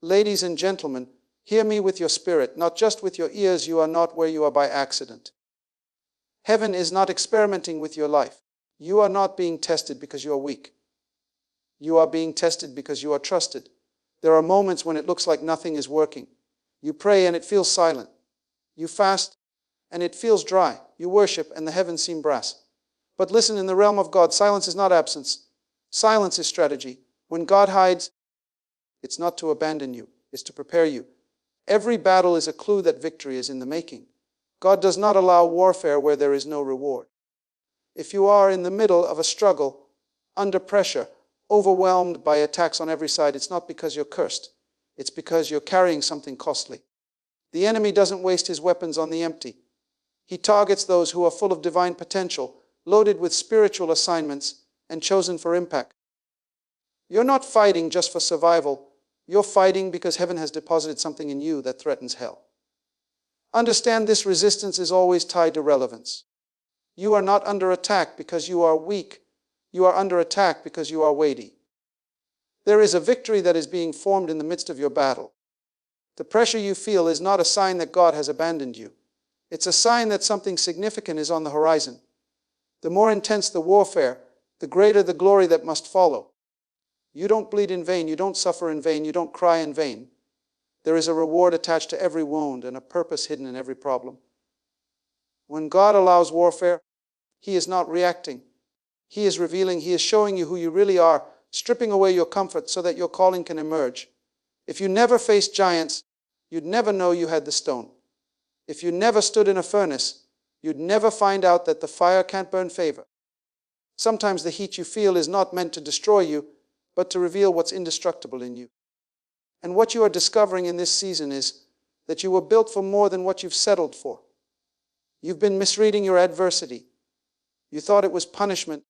Ladies and gentlemen, hear me with your spirit, not just with your ears. You are not where you are by accident. Heaven is not experimenting with your life. You are not being tested because you are weak. You are being tested because you are trusted. There are moments when it looks like nothing is working. You pray and it feels silent. You fast and it feels dry. You worship and the heavens seem brass. But listen, in the realm of God, silence is not absence. Silence is strategy. When God hides, it's not to abandon you, it's to prepare you. Every battle is a clue that victory is in the making. God does not allow warfare where there is no reward. If you are in the middle of a struggle, under pressure, overwhelmed by attacks on every side, it's not because you're cursed. It's because you're carrying something costly. The enemy doesn't waste his weapons on the empty. He targets those who are full of divine potential, loaded with spiritual assignments, and chosen for impact. You're not fighting just for survival. You're fighting because heaven has deposited something in you that threatens hell. Understand, this resistance is always tied to relevance. You are not under attack because you are weak. You are under attack because you are weighty. There is a victory that is being formed in the midst of your battle. The pressure you feel is not a sign that God has abandoned you. It's a sign that something significant is on the horizon. The more intense the warfare, the greater the glory that must follow. You don't bleed in vain. You don't suffer in vain. You don't cry in vain. There is a reward attached to every wound and a purpose hidden in every problem. When God allows warfare, He is not reacting. He is revealing. He is showing you who you really are, stripping away your comfort so that your calling can emerge. If you never faced giants, you'd never know you had the stone. If you never stood in a furnace, you'd never find out that the fire can't burn favor. Sometimes the heat you feel is not meant to destroy you, but to reveal what's indestructible in you. And what you are discovering in this season is that you were built for more than what you've settled for. You've been misreading your adversity. You thought it was punishment,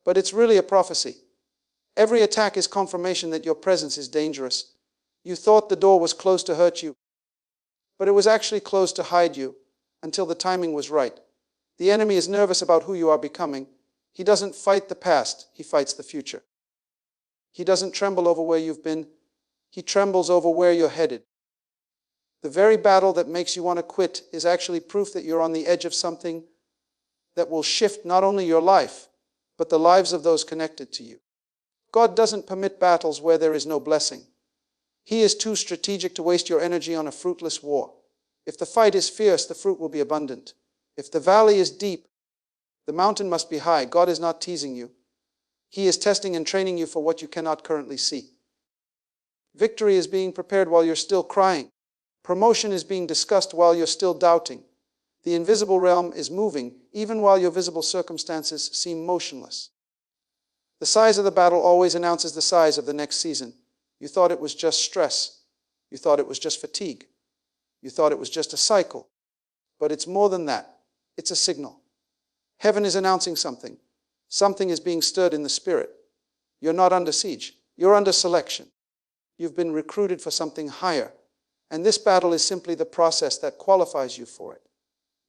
but it's really a prophecy. Every attack is confirmation that your presence is dangerous. You thought the door was closed to hurt you, but it was actually closed to hide you until the timing was right. The enemy is nervous about who you are becoming. He doesn't fight the past, he fights the future. He doesn't tremble over where you've been. He trembles over where you're headed. The very battle that makes you want to quit is actually proof that you're on the edge of something that will shift not only your life, but the lives of those connected to you. God doesn't permit battles where there is no blessing. He is too strategic to waste your energy on a fruitless war. If the fight is fierce, the fruit will be abundant. If the valley is deep, the mountain must be high. God is not teasing you. He is testing and training you for what you cannot currently see. Victory is being prepared while you're still crying. Promotion is being discussed while you're still doubting. The invisible realm is moving, even while your visible circumstances seem motionless. The size of the battle always announces the size of the next season. You thought it was just stress. You thought it was just fatigue. You thought it was just a cycle. But it's more than that. It's a signal. Heaven is announcing something. Something is being stirred in the spirit. You're not under siege. You're under selection. You've been recruited for something higher. And this battle is simply the process that qualifies you for it.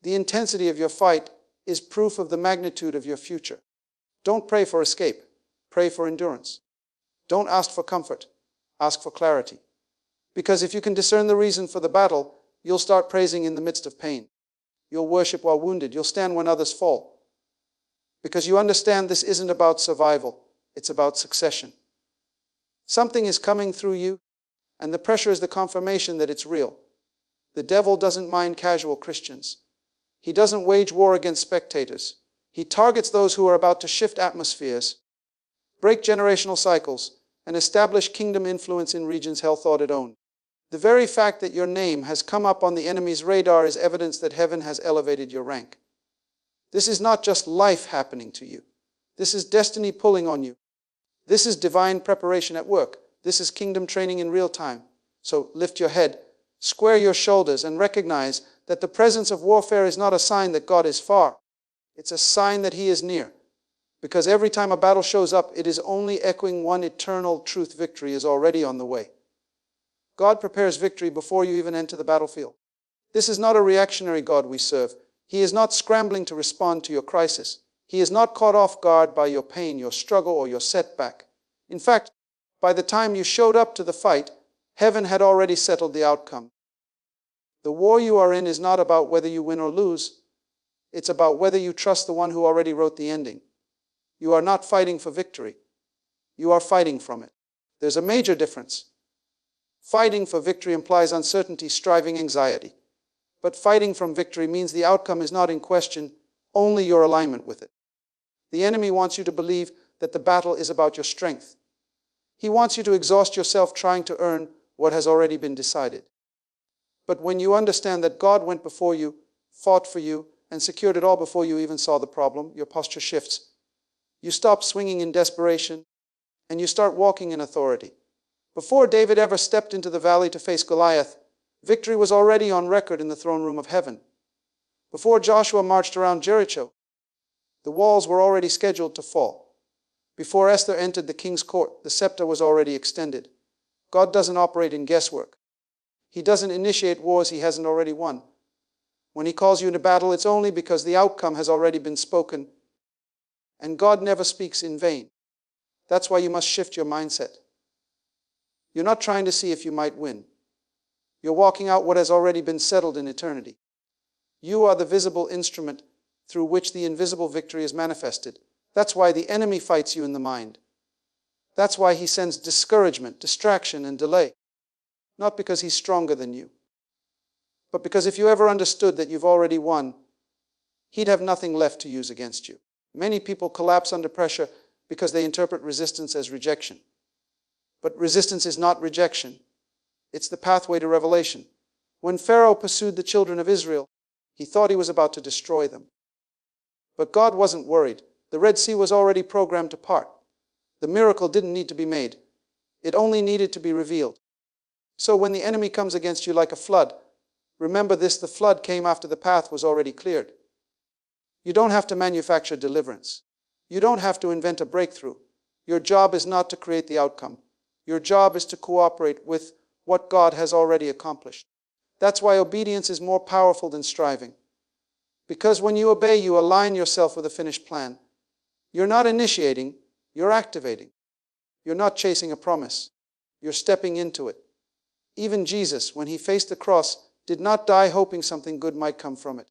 The intensity of your fight is proof of the magnitude of your future. Don't pray for escape. Pray for endurance. Don't ask for comfort. Ask for clarity. Because if you can discern the reason for the battle, you'll start praising in the midst of pain. You'll worship while wounded. You'll stand when others fall. Because you understand this isn't about survival. It's about succession. Something is coming through you, and the pressure is the confirmation that it's real. The devil doesn't mind casual Christians. He doesn't wage war against spectators. He targets those who are about to shift atmospheres, break generational cycles, and establish kingdom influence in regions hell thought it owned. The very fact that your name has come up on the enemy's radar is evidence that heaven has elevated your rank. This is not just life happening to you. This is destiny pulling on you. This is divine preparation at work. This is kingdom training in real time. So lift your head, square your shoulders, and recognize that the presence of warfare is not a sign that God is far. It's a sign that He is near. Because every time a battle shows up, it is only echoing one eternal truth: victory is already on the way. God prepares victory before you even enter the battlefield. This is not a reactionary God we serve. He is not scrambling to respond to your crisis. He is not caught off guard by your pain, your struggle, or your setback. In fact, by the time you showed up to the fight, Heaven had already settled the outcome. The war you are in is not about whether you win or lose. It's about whether you trust the one who already wrote the ending. You are not fighting for victory. You are fighting from it. There's a major difference. Fighting for victory implies uncertainty, striving, anxiety. But fighting from victory means the outcome is not in question, only your alignment with it. The enemy wants you to believe that the battle is about your strength. He wants you to exhaust yourself trying to earn what has already been decided. But when you understand that God went before you, fought for you, and secured it all before you even saw the problem, your posture shifts. You stop swinging in desperation, and you start walking in authority. Before David ever stepped into the valley to face Goliath, victory was already on record in the throne room of heaven. Before Joshua marched around Jericho, the walls were already scheduled to fall. Before Esther entered the king's court, the scepter was already extended. God doesn't operate in guesswork. He doesn't initiate wars he hasn't already won. When he calls you into battle, it's only because the outcome has already been spoken. And God never speaks in vain. That's why you must shift your mindset. You're not trying to see if you might win. You're walking out what has already been settled in eternity. You are the visible instrument through which the invisible victory is manifested. That's why the enemy fights you in the mind. That's why he sends discouragement, distraction, and delay. Not because he's stronger than you, but because if you ever understood that you've already won, he'd have nothing left to use against you. Many people collapse under pressure because they interpret resistance as rejection. But resistance is not rejection. It's the pathway to revelation. When Pharaoh pursued the children of Israel, he thought he was about to destroy them. But God wasn't worried. The Red Sea was already programmed to part. The miracle didn't need to be made. It only needed to be revealed. So when the enemy comes against you like a flood, remember this: the flood came after the path was already cleared. You don't have to manufacture deliverance. You don't have to invent a breakthrough. Your job is not to create the outcome. Your job is to cooperate with what God has already accomplished. That's why obedience is more powerful than striving. Because when you obey, you align yourself with a finished plan. You're not initiating, you're activating. You're not chasing a promise. You're stepping into it. Even Jesus, when he faced the cross, did not die hoping something good might come from it.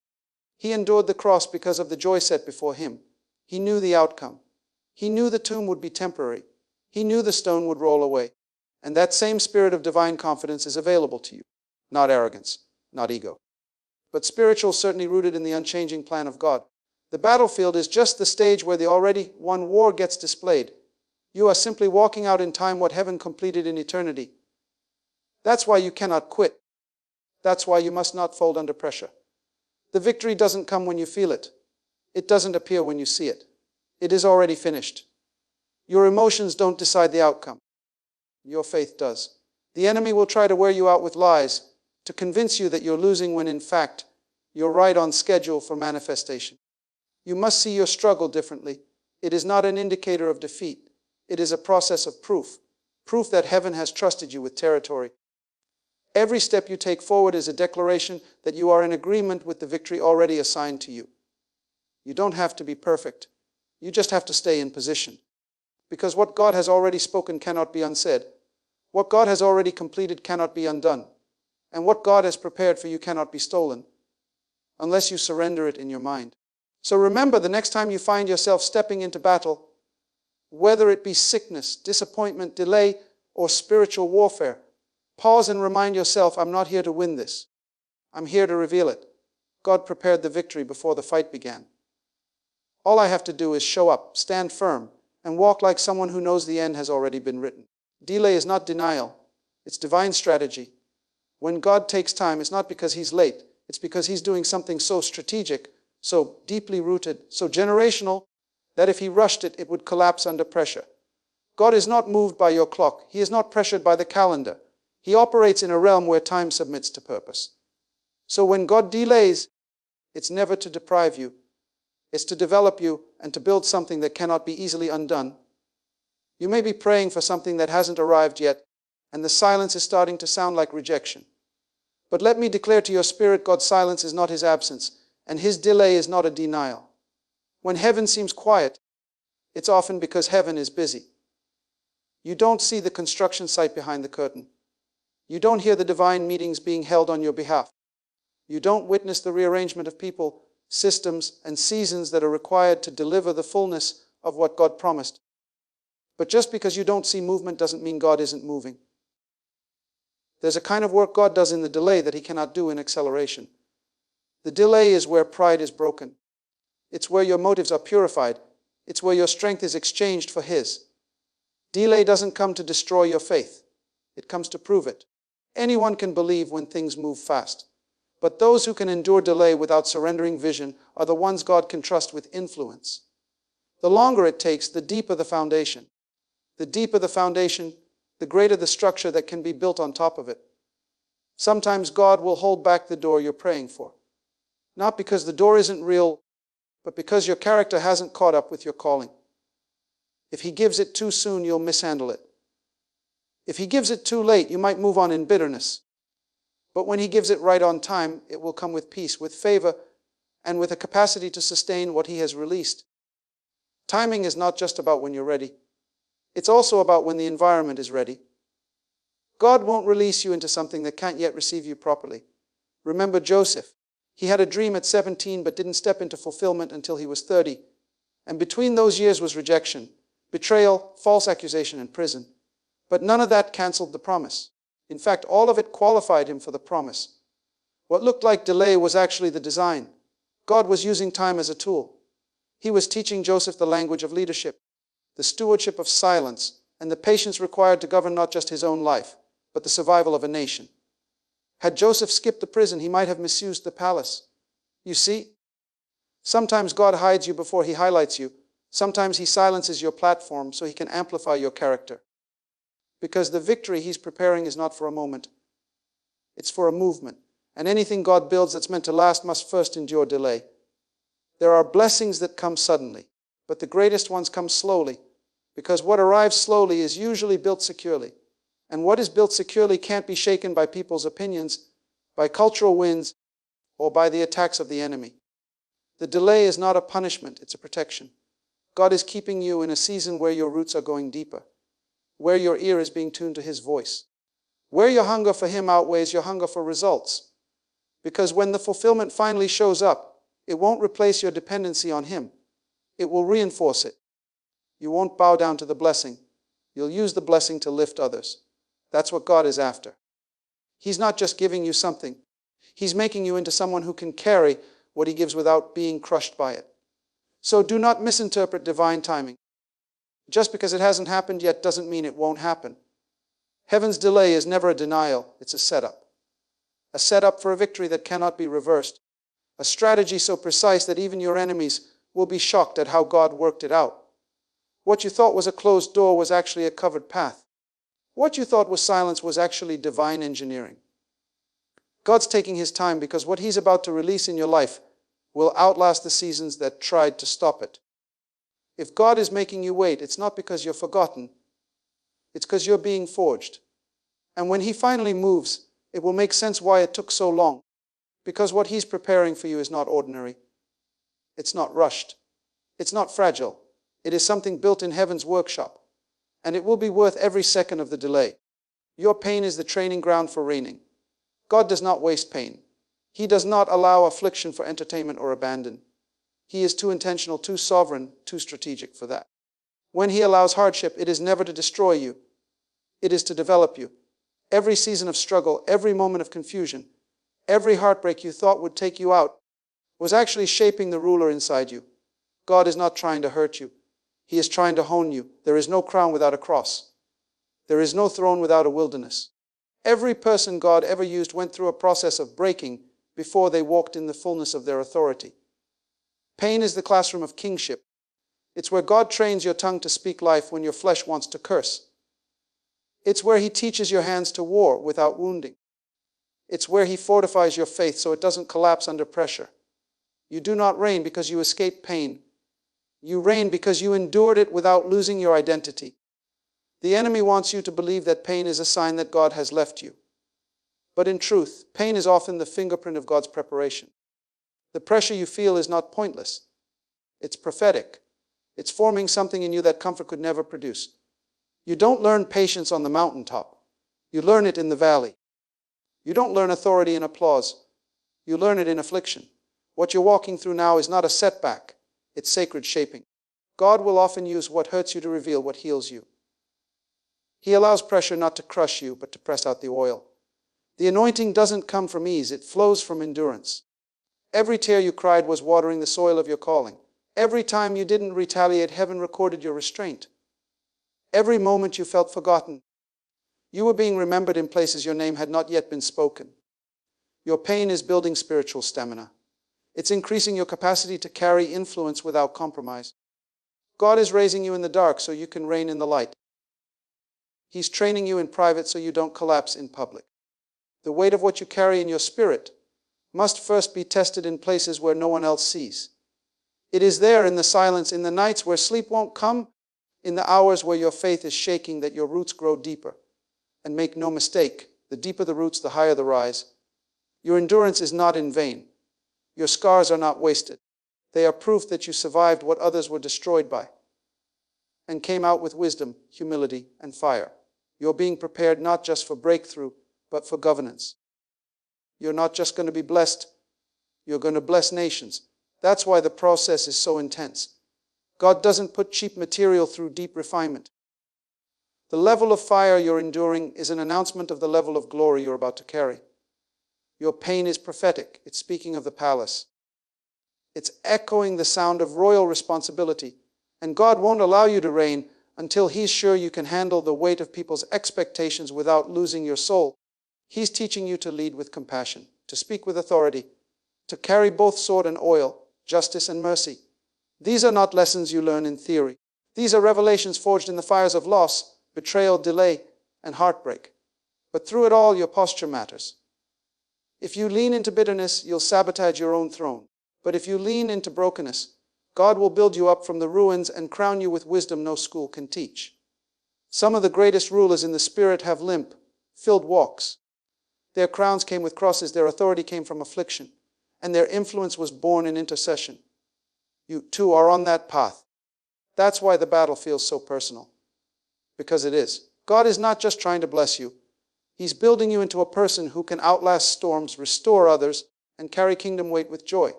He endured the cross because of the joy set before him. He knew the outcome. He knew the tomb would be temporary. He knew the stone would roll away. And that same spirit of divine confidence is available to you. Not arrogance, not ego, but spiritual certainty rooted in the unchanging plan of God. The battlefield is just the stage where the already won war gets displayed. You are simply walking out in time what heaven completed in eternity. That's why you cannot quit. That's why you must not fold under pressure. The victory doesn't come when you feel it. It doesn't appear when you see it. It is already finished. Your emotions don't decide the outcome. Your faith does. The enemy will try to wear you out with lies to convince you that you're losing when in fact you're right on schedule for manifestation. You must see your struggle differently. It is not an indicator of defeat. It is a process of proof. Proof that heaven has trusted you with territory. Every step you take forward is a declaration that you are in agreement with the victory already assigned to you. You don't have to be perfect. You just have to stay in position. Because what God has already spoken cannot be unsaid. What God has already completed cannot be undone. And what God has prepared for you cannot be stolen, unless you surrender it in your mind. So remember, the next time you find yourself stepping into battle, whether it be sickness, disappointment, delay, or spiritual warfare, pause and remind yourself, I'm not here to win this. I'm here to reveal it. God prepared the victory before the fight began. All I have to do is show up, stand firm, and walk like someone who knows the end has already been written. Delay is not denial. It's divine strategy. When God takes time, it's not because he's late. It's because he's doing something so strategic, so deeply rooted, so generational, that if he rushed it, it would collapse under pressure. God is not moved by your clock. He is not pressured by the calendar. He operates in a realm where time submits to purpose. So when God delays, it's never to deprive you. It's to develop you and to build something that cannot be easily undone. You may be praying for something that hasn't arrived yet, and the silence is starting to sound like rejection. But let me declare to your spirit, God's silence is not his absence, and his delay is not a denial. When heaven seems quiet, it's often because heaven is busy. You don't see the construction site behind the curtain. You don't hear the divine meetings being held on your behalf. You don't witness the rearrangement of people, systems, and seasons that are required to deliver the fullness of what God promised. But just because you don't see movement doesn't mean God isn't moving. There's a kind of work God does in the delay that He cannot do in acceleration. The delay is where pride is broken. It's where your motives are purified. It's where your strength is exchanged for His. Delay doesn't come to destroy your faith. It comes to prove it. Anyone can believe when things move fast. But those who can endure delay without surrendering vision are the ones God can trust with influence. The longer it takes, the deeper the foundation. The deeper the foundation, the greater the structure that can be built on top of it. Sometimes God will hold back the door you're praying for. Not because the door isn't real, but because your character hasn't caught up with your calling. If He gives it too soon, you'll mishandle it. If He gives it too late, you might move on in bitterness. But when He gives it right on time, it will come with peace, with favor, and with a capacity to sustain what He has released. Timing is not just about when you're ready. It's also about when the environment is ready. God won't release you into something that can't yet receive you properly. Remember Joseph. He had a dream at 17 but didn't step into fulfillment until he was 30. And between those years was rejection, betrayal, false accusation, and prison. But none of that canceled the promise. In fact, all of it qualified him for the promise. What looked like delay was actually the design. God was using time as a tool. He was teaching Joseph the language of leadership, the stewardship of silence, and the patience required to govern not just his own life, but the survival of a nation. Had Joseph skipped the prison, he might have misused the palace. You see, sometimes God hides you before He highlights you. Sometimes He silences your platform so He can amplify your character. Because the victory He's preparing is not for a moment. It's for a movement. And anything God builds that's meant to last must first endure delay. There are blessings that come suddenly, but the greatest ones come slowly, because what arrives slowly is usually built securely. And what is built securely can't be shaken by people's opinions, by cultural winds, or by the attacks of the enemy. The delay is not a punishment, it's a protection. God is keeping you in a season where your roots are going deeper, where your ear is being tuned to His voice, where your hunger for Him outweighs your hunger for results. Because when the fulfillment finally shows up, it won't replace your dependency on Him. It will reinforce it. You won't bow down to the blessing. You'll use the blessing to lift others. That's what God is after. He's not just giving you something. He's making you into someone who can carry what He gives without being crushed by it. So do not misinterpret divine timing. Just because it hasn't happened yet doesn't mean it won't happen. Heaven's delay is never a denial, it's a setup. A setup for a victory that cannot be reversed. A strategy so precise that even your enemies will be shocked at how God worked it out. What you thought was a closed door was actually a covered path. What you thought was silence was actually divine engineering. God's taking His time because what He's about to release in your life will outlast the seasons that tried to stop it. If God is making you wait, it's not because you're forgotten. It's because you're being forged. And when He finally moves, it will make sense why it took so long. Because what He's preparing for you is not ordinary. It's not rushed. It's not fragile. It is something built in heaven's workshop. And it will be worth every second of the delay. Your pain is the training ground for reigning. God does not waste pain. He does not allow affliction for entertainment or abandon. He is too intentional, too sovereign, too strategic for that. When He allows hardship, it is never to destroy you. It is to develop you. Every season of struggle, every moment of confusion, every heartbreak you thought would take you out was actually shaping the ruler inside you. God is not trying to hurt you. He is trying to hone you. There is no crown without a cross. There is no throne without a wilderness. Every person God ever used went through a process of breaking before they walked in the fullness of their authority. Pain is the classroom of kingship. It's where God trains your tongue to speak life when your flesh wants to curse. It's where He teaches your hands to war without wounding. It's where He fortifies your faith so it doesn't collapse under pressure. You do not reign because you escaped pain. You reign because you endured it without losing your identity. The enemy wants you to believe that pain is a sign that God has left you. But in truth, pain is often the fingerprint of God's preparation. The pressure you feel is not pointless. It's prophetic. It's forming something in you that comfort could never produce. You don't learn patience on the mountaintop. You learn it in the valley. You don't learn authority in applause. You learn it in affliction. What you're walking through now is not a setback. It's sacred shaping. God will often use what hurts you to reveal what heals you. He allows pressure not to crush you, but to press out the oil. The anointing doesn't come from ease. It flows from endurance. Every tear you cried was watering the soil of your calling. Every time you didn't retaliate, heaven recorded your restraint. Every moment you felt forgotten, you were being remembered in places your name had not yet been spoken. Your pain is building spiritual stamina. It's increasing your capacity to carry influence without compromise. God is raising you in the dark so you can reign in the light. He's training you in private so you don't collapse in public. The weight of what you carry in your spirit must first be tested in places where no one else sees. It is there in the silence, in the nights where sleep won't come, in the hours where your faith is shaking, that your roots grow deeper. And make no mistake, the deeper the roots, the higher the rise. Your endurance is not in vain. Your scars are not wasted. They are proof that you survived what others were destroyed by and came out with wisdom, humility, and fire. You're being prepared not just for breakthrough, but for governance. You're not just going to be blessed, you're going to bless nations. That's why the process is so intense. God doesn't put cheap material through deep refinement. The level of fire you're enduring is an announcement of the level of glory you're about to carry. Your pain is prophetic. It's speaking of the palace. It's echoing the sound of royal responsibility. And God won't allow you to reign until He's sure you can handle the weight of people's expectations without losing your soul. He's teaching you to lead with compassion, to speak with authority, to carry both sword and oil, justice and mercy. These are not lessons you learn in theory. These are revelations forged in the fires of loss, betrayal, delay, and heartbreak. But through it all, your posture matters. If you lean into bitterness, you'll sabotage your own throne. But if you lean into brokenness, God will build you up from the ruins and crown you with wisdom no school can teach. Some of the greatest rulers in the spirit have limp, filled walks. Their crowns came with crosses, their authority came from affliction, and their influence was born in intercession. You too are on that path. That's why the battle feels so personal. Because it is. God is not just trying to bless you. He's building you into a person who can outlast storms, restore others, and carry kingdom weight with joy.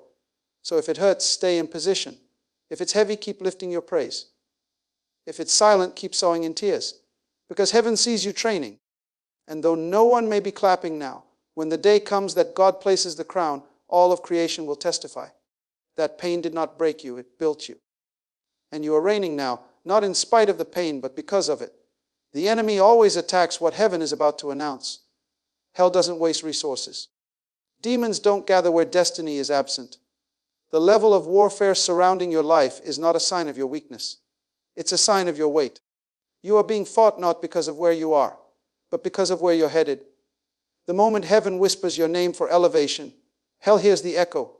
So if it hurts, stay in position. If it's heavy, keep lifting your praise. If it's silent, keep sowing in tears. Because heaven sees you training. And though no one may be clapping now, when the day comes that God places the crown, all of creation will testify. That pain did not break you, it built you. And you are reigning now, not in spite of the pain, but because of it. The enemy always attacks what heaven is about to announce. Hell doesn't waste resources. Demons don't gather where destiny is absent. The level of warfare surrounding your life is not a sign of your weakness. It's a sign of your weight. You are being fought not because of where you are, but because of where you're headed. The moment heaven whispers your name for elevation, hell hears the echo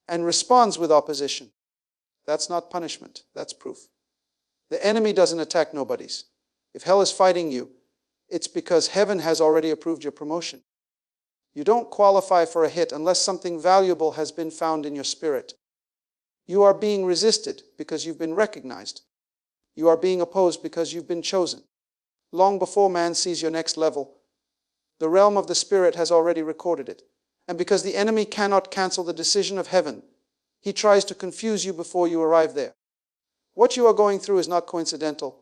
and responds with opposition. That's not punishment, that's proof. The enemy doesn't attack nobodies. If hell is fighting you, it's because heaven has already approved your promotion. You don't qualify for a hit unless something valuable has been found in your spirit. You are being resisted because you've been recognized. You are being opposed because you've been chosen. Long before man sees your next level, the realm of the Spirit has already recorded it. And because the enemy cannot cancel the decision of heaven, he tries to confuse you before you arrive there. What you are going through is not coincidental.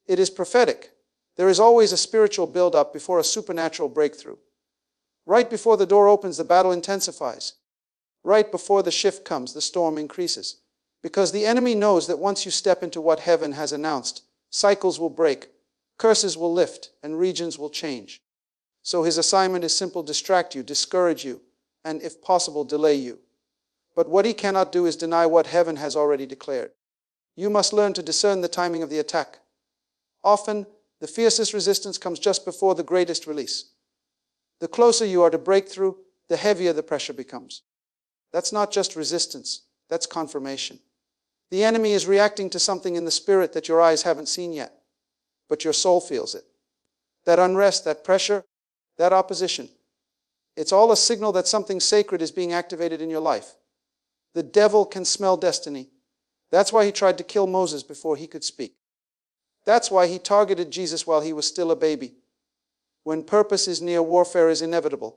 It is prophetic. There is always a spiritual build-up before a supernatural breakthrough. Right before the door opens, the battle intensifies. Right before the shift comes, the storm increases. Because the enemy knows that once you step into what heaven has announced, cycles will break, curses will lift, and regions will change. So his assignment is simple: distract you, discourage you, and if possible, delay you. But what he cannot do is deny what heaven has already declared. You must learn to discern the timing of the attack. Often, the fiercest resistance comes just before the greatest release. The closer you are to breakthrough, the heavier the pressure becomes. That's not just resistance, that's confirmation. The enemy is reacting to something in the spirit that your eyes haven't seen yet, but your soul feels it. That unrest, that pressure, that opposition, it's all a signal that something sacred is being activated in your life. The devil can smell destiny. That's why he tried to kill Moses before he could speak. That's why he targeted Jesus while he was still a baby. When purpose is near, warfare is inevitable.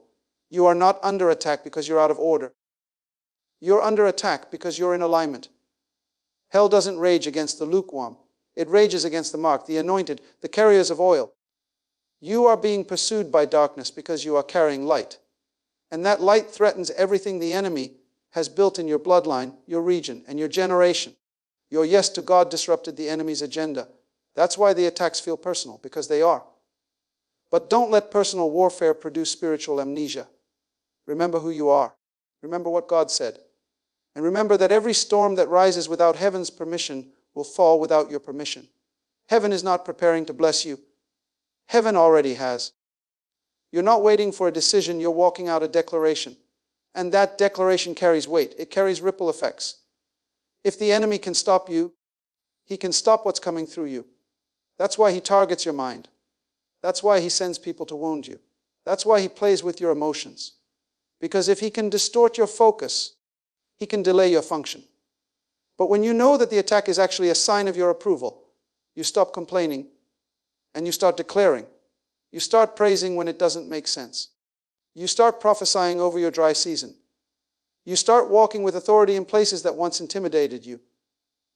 You are not under attack because you're out of order. You're under attack because you're in alignment. Hell doesn't rage against the lukewarm. It rages against the marked, the anointed, the carriers of oil. You are being pursued by darkness because you are carrying light. And that light threatens everything the enemy has built in your bloodline, your region, and your generation. Your yes to God disrupted the enemy's agenda. That's why the attacks feel personal, because they are. But don't let personal warfare produce spiritual amnesia. Remember who you are. Remember what God said. And remember that every storm that rises without heaven's permission will fall without your permission. Heaven is not preparing to bless you. Heaven already has. You're not waiting for a decision, you're walking out a declaration. And that declaration carries weight. It carries ripple effects. If the enemy can stop you, he can stop what's coming through you. That's why he targets your mind. That's why he sends people to wound you. That's why he plays with your emotions. Because if he can distort your focus, he can delay your function. But when you know that the attack is actually a sign of your approval, you stop complaining and you start declaring. You start praising when it doesn't make sense. You start prophesying over your dry season. You start walking with authority in places that once intimidated you.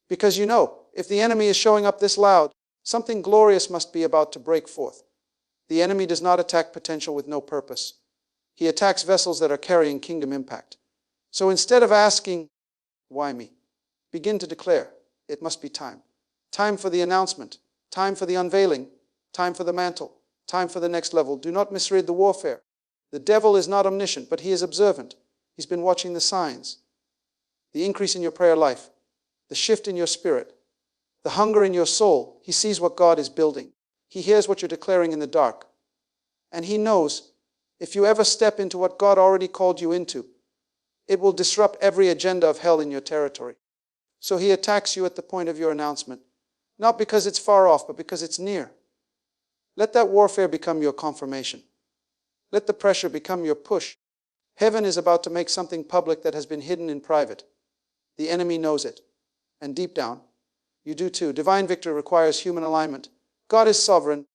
Because you know, if the enemy is showing up this loud, something glorious must be about to break forth. The enemy does not attack potential with no purpose. He attacks vessels that are carrying kingdom impact. So instead of asking, why me? Begin to declare, it must be time. Time for the announcement. Time for the unveiling. Time for the mantle. Time for the next level. Do not misread the warfare. The devil is not omniscient, but he is observant. He's been watching the signs. The increase in your prayer life. The shift in your spirit. The hunger in your soul. He sees what God is building. He hears what you're declaring in the dark. And he knows if you ever step into what God already called you into, it will disrupt every agenda of hell in your territory. So he attacks you at the point of your announcement. Not because it's far off, but because it's near. Let that warfare become your confirmation. Let the pressure become your push. Heaven is about to make something public that has been hidden in private. The enemy knows it. And deep down, you do too. Divine victory requires human alignment. God is sovereign,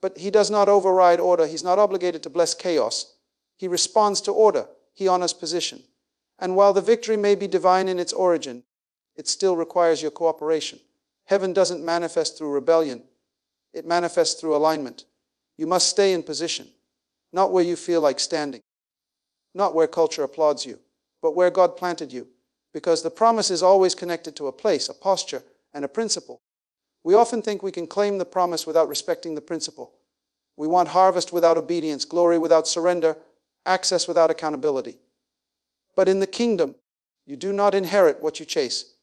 but he does not override order. He's not obligated to bless chaos. He responds to order. He honors position. And while the victory may be divine in its origin, it still requires your cooperation. Heaven doesn't manifest through rebellion. It manifests through alignment. You must stay in position, not where you feel like standing, not where culture applauds you, but where God planted you, because the promise is always connected to a place, a posture, and a principle. We often think we can claim the promise without respecting the principle. We want harvest without obedience, glory without surrender, access without accountability. But in the kingdom, you do not inherit what you chase.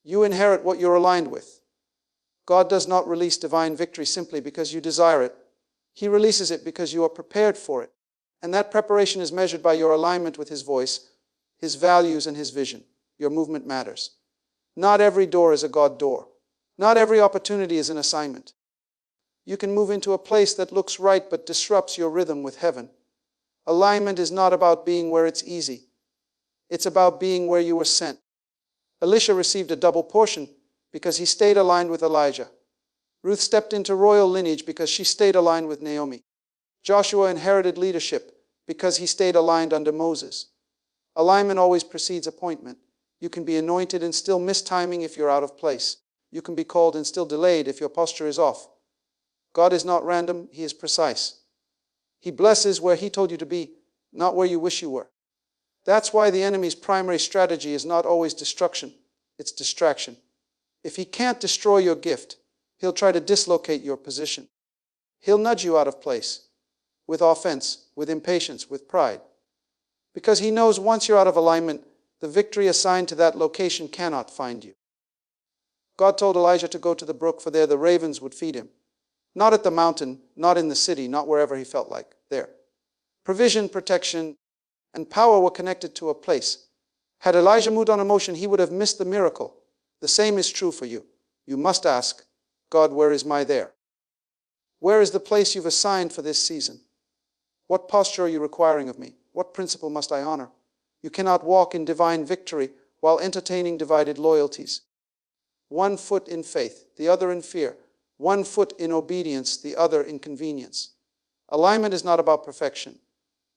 You inherit what you're aligned with. God does not release divine victory simply because you desire it. He releases it because you are prepared for it. And that preparation is measured by your alignment with his voice, his values, and his vision. Your movement matters. Not every door is a God door. Not every opportunity is an assignment. You can move into a place that looks right but disrupts your rhythm with heaven. Alignment is not about being where it's easy. It's about being where you were sent. Elisha received a double portion because he stayed aligned with Elijah. Ruth stepped into royal lineage because she stayed aligned with Naomi. Joshua inherited leadership because he stayed aligned under Moses. Alignment always precedes appointment. You can be anointed and still miss timing if you're out of place. You can be called and still delayed if your posture is off. God is not random, he is precise. He blesses where he told you to be, not where you wish you were. That's why the enemy's primary strategy is not always destruction, it's distraction. If he can't destroy your gift, he'll try to dislocate your position. He'll nudge you out of place, with offense, with impatience, with pride. Because he knows once you're out of alignment, the victory assigned to that location cannot find you. God told Elijah to go to the brook, for there the ravens would feed him. Not at the mountain, not in the city, not wherever he felt like. There. Provision, protection, and power were connected to a place. Had Elijah moved on emotion, he would have missed the miracle. The same is true for you. You must ask, God, where is my there? Where is the place you've assigned for this season? What posture are you requiring of me? What principle must I honor? You cannot walk in divine victory while entertaining divided loyalties. One foot in faith, the other in fear. One foot in obedience, the other in convenience. Alignment is not about perfection.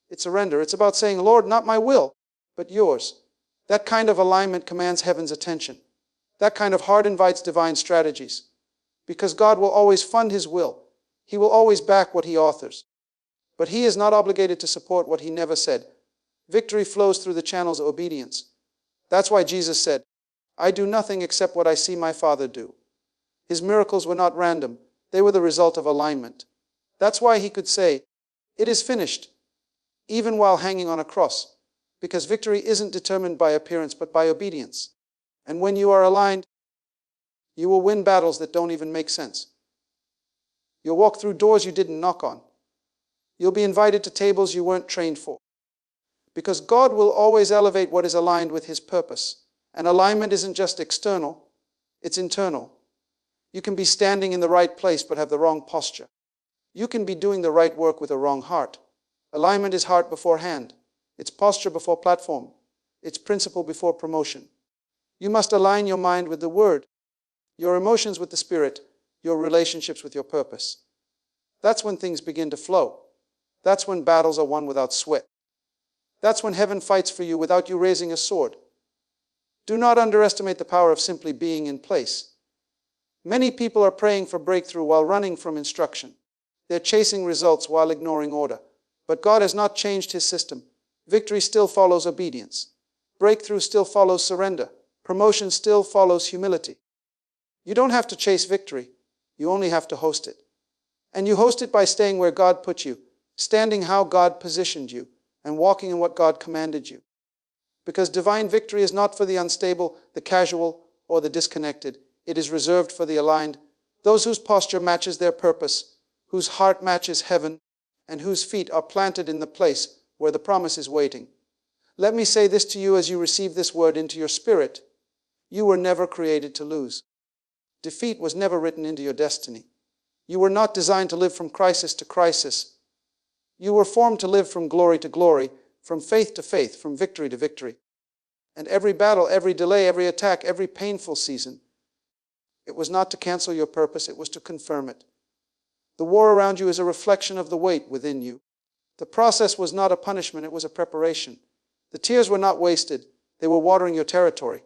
It's surrender. It's about saying, Lord, not my will, but yours. That kind of alignment commands heaven's attention. That kind of heart invites divine strategies. Because God will always fund his will. He will always back what he authors. But he is not obligated to support what he never said. Victory flows through the channels of obedience. That's why Jesus said, I do nothing except what I see my Father do. His miracles were not random. They were the result of alignment. That's why he could say, it is finished, even while hanging on a cross. Because victory isn't determined by appearance, but by obedience. And when you are aligned, you will win battles that don't even make sense. You'll walk through doors you didn't knock on. You'll be invited to tables you weren't trained for. Because God will always elevate what is aligned with his purpose. And alignment isn't just external, it's internal. You can be standing in the right place but have the wrong posture. You can be doing the right work with a wrong heart. Alignment is heart before hand. It's posture before platform. It's principle before promotion. You must align your mind with the Word, your emotions with the Spirit, your relationships with your purpose. That's when things begin to flow. That's when battles are won without sweat. That's when heaven fights for you without you raising a sword. Do not underestimate the power of simply being in place. Many people are praying for breakthrough while running from instruction. They're chasing results while ignoring order. But God has not changed his system. Victory still follows obedience. Breakthrough still follows surrender. Promotion still follows humility. You don't have to chase victory. You only have to host it. And you host it by staying where God put you, standing how God positioned you, and walking in what God commanded you. Because divine victory is not for the unstable, the casual, or the disconnected. It is reserved for the aligned, those whose posture matches their purpose, whose heart matches heaven, and whose feet are planted in the place where the promise is waiting. Let me say this to you as you receive this word into your spirit. You were never created to lose. Defeat was never written into your destiny. You were not designed to live from crisis to crisis. You were formed to live from glory to glory, from faith to faith, from victory to victory. And every battle, every delay, every attack, every painful season, it was not to cancel your purpose, it was to confirm it. The war around you is a reflection of the weight within you. The process was not a punishment, it was a preparation. The tears were not wasted, they were watering your territory.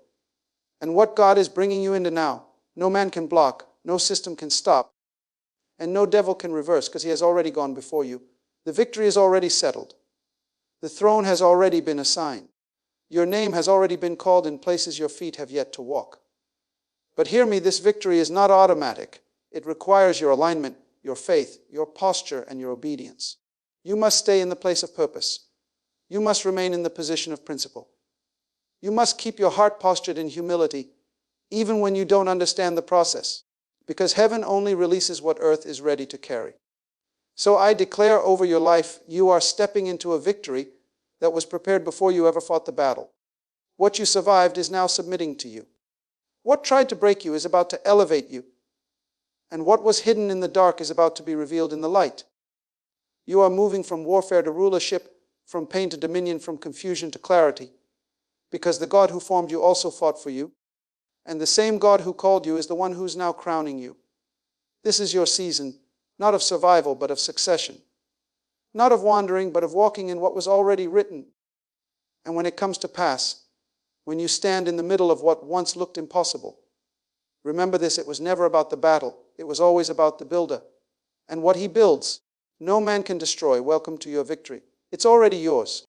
And what God is bringing you into now, no man can block, no system can stop, and no devil can reverse, because he has already gone before you. The victory is already settled. The throne has already been assigned. Your name has already been called in places your feet have yet to walk. But hear me, this victory is not automatic. It requires your alignment, your faith, your posture, and your obedience. You must stay in the place of purpose. You must remain in the position of principle. You must keep your heart postured in humility, even when you don't understand the process, because heaven only releases what earth is ready to carry. So I declare over your life, you are stepping into a victory that was prepared before you ever fought the battle. What you survived is now submitting to you. What tried to break you is about to elevate you. And what was hidden in the dark is about to be revealed in the light. You are moving from warfare to rulership, from pain to dominion, from confusion to clarity. Because the God who formed you also fought for you. And the same God who called you is the one who's now crowning you. This is your season, not of survival, but of succession. Not of wandering, but of walking in what was already written. And when it comes to pass, when you stand in the middle of what once looked impossible, remember this, it was never about the battle. It was always about the builder. And what he builds, no man can destroy. Welcome to your victory. It's already yours.